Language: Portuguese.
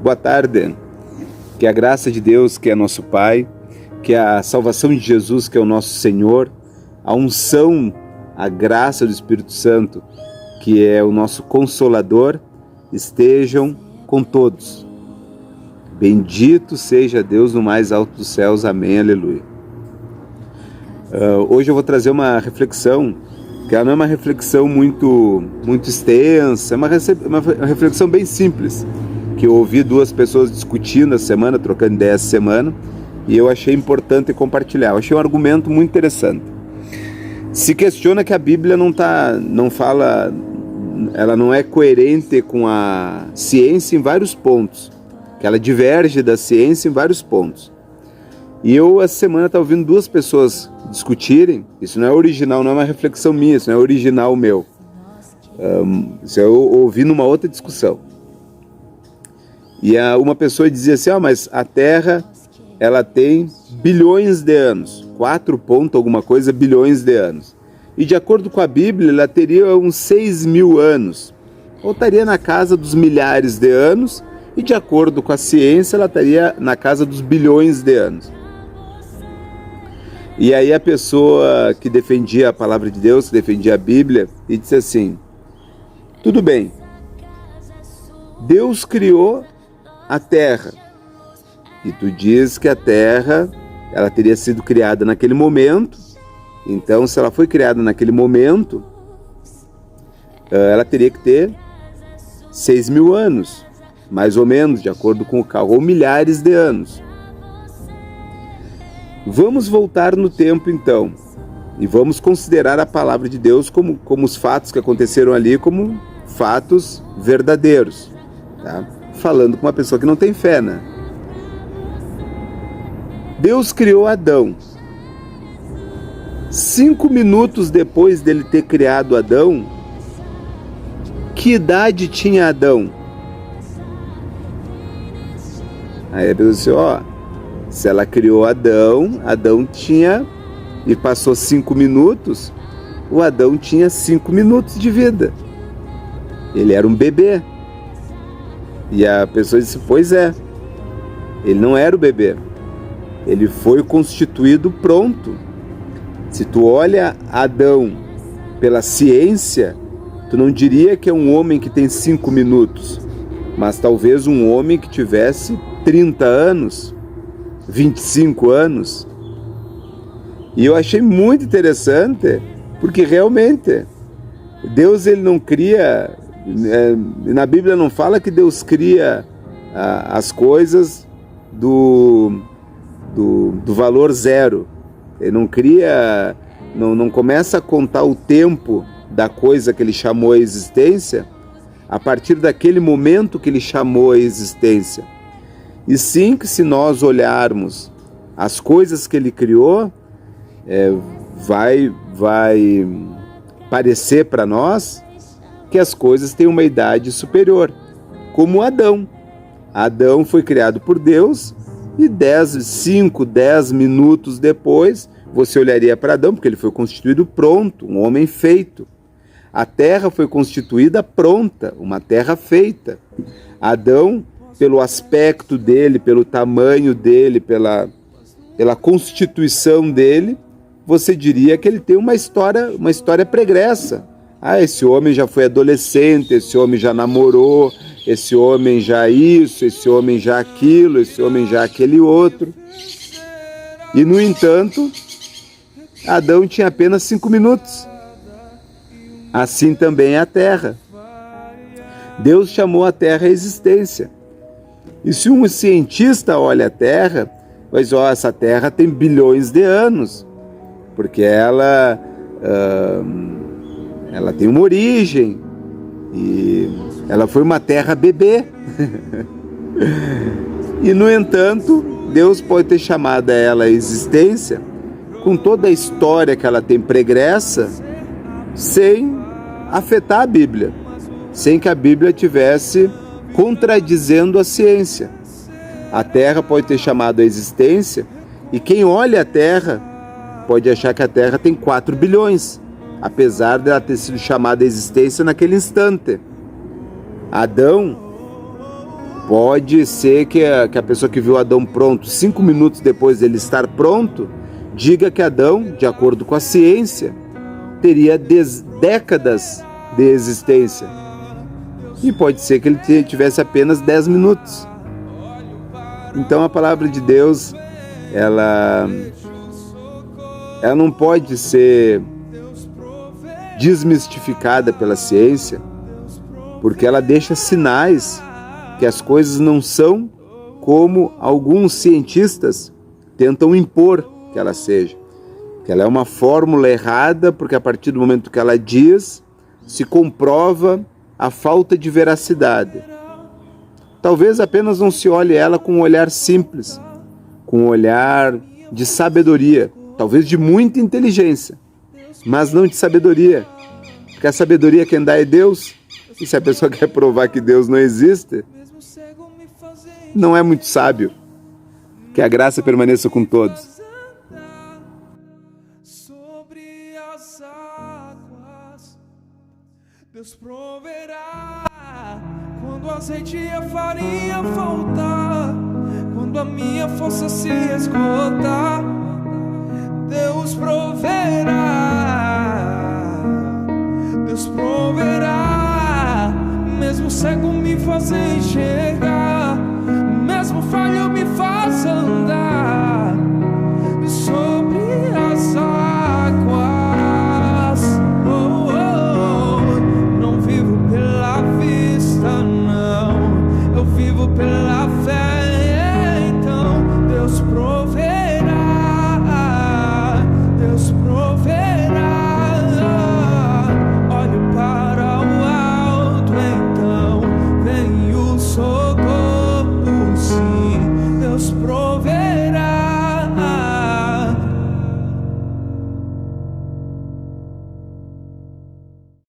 Boa tarde, que a graça de Deus, que é nosso Pai, que a salvação de Jesus, que é o nosso Senhor, a unção, a graça do Espírito Santo, que é o nosso Consolador, estejam com todos. Bendito seja Deus no mais alto dos céus, amém, aleluia. Hoje eu vou trazer uma reflexão, que ela não é uma reflexão muito extensa, é uma reflexão bem simples, que eu ouvi duas pessoas discutindo essa semana, trocando ideias essa semana, e eu achei importante compartilhar. Eu achei um argumento muito interessante. Se questiona que a Bíblia não fala, ela não é coerente com a ciência em vários pontos, que ela diverge da ciência em vários pontos. E eu, essa semana, estava ouvindo duas pessoas discutirem. Isso não é original, não é uma reflexão minha, isso não é original meu. Isso eu ouvi numa outra discussão. E uma pessoa dizia assim, mas a Terra, ela tem bilhões de anos, 4 ponto alguma coisa bilhões de anos. E de acordo com a Bíblia, ela teria uns 6.000 anos, ou estaria na casa dos milhares de anos, e de acordo com a ciência, ela estaria na casa dos bilhões de anos. E aí a pessoa que defendia a palavra de Deus, que defendia a Bíblia, e disse assim, tudo bem, Deus criou a Terra, e tu diz que a Terra, ela teria sido criada naquele momento, então se ela foi criada naquele momento, ela teria que ter 6.000 anos, mais ou menos, de acordo com o cálculo, ou milhares de anos. Vamos voltar no tempo então, e vamos considerar a palavra de Deus como os fatos que aconteceram ali, como fatos verdadeiros, tá? Falando com uma pessoa que não tem fé, né? Deus criou Adão. 5 minutos depois dele ter criado Adão, que idade tinha Adão? Aí a pessoa disse, se ela criou Adão tinha, e passou 5 minutos, o Adão tinha 5 minutos de vida. Ele era um bebê. E a pessoa disse, pois é, ele não era o bebê, ele foi constituído pronto. Se tu olha Adão pela ciência, tu não diria que é um homem que tem 5 minutos, mas talvez um homem que tivesse 30 anos, 25 anos. E eu achei muito interessante, porque realmente Deus, ele não cria, na Bíblia não fala que Deus cria as coisas do valor zero. Ele não cria, não começa a contar o tempo da coisa que ele chamou à existência a partir daquele momento que ele chamou à existência. E sim que se nós olharmos as coisas que ele criou, vai parecer para nós que as coisas têm uma idade superior, como Adão. Adão foi criado por Deus e 5, 10 minutos depois, você olharia para Adão, porque ele foi constituído pronto, um homem feito. A terra foi constituída pronta, uma terra feita. Adão, pelo aspecto dele, pelo tamanho dele, pela constituição dele, você diria que ele tem uma história pregressa. Esse homem já foi adolescente, esse homem já namorou, esse homem já isso, esse homem já aquilo, esse homem já aquele outro. E, no entanto, Adão tinha apenas 5 minutos. Assim também a terra. Deus chamou a terra à existência. E se um cientista olha a terra, vai dizer, essa terra tem bilhões de anos, porque ela tem uma origem, e ela foi uma terra bebê. E, no entanto, Deus pode ter chamado ela à existência, com toda a história que ela tem pregressa, sem afetar a Bíblia, sem que a Bíblia tivesse contradizendo a ciência. A Terra pode ter chamado à existência, e quem olha a Terra pode achar que a Terra tem 4 bilhões, apesar dela ter sido chamada à existência naquele instante. Adão Pode ser que a pessoa que viu Adão pronto, 5 minutos depois dele estar pronto, diga que Adão, de acordo com a ciência, teria décadas de existência. E pode ser que ele tivesse apenas 10 minutos. Então a palavra de Deus, ela não pode ser desmistificada pela ciência, porque ela deixa sinais que as coisas não são como alguns cientistas tentam impor que ela seja. Que ela é uma fórmula errada, porque a partir do momento que ela diz, se comprova a falta de veracidade. Talvez apenas não se olhe ela com um olhar simples, com um olhar de sabedoria, talvez de muita inteligência, mas não de sabedoria, porque a sabedoria quem dá é Deus, e se a pessoa quer provar que Deus não existe, não é muito sábio. Que a graça permaneça com todos. Sobre as águas, Deus proverá. Quando o azeite e a farinha faltar, quando a minha força se esgotar, Deus proverá. Deus proverá. Mesmo cego me fazer enxergar.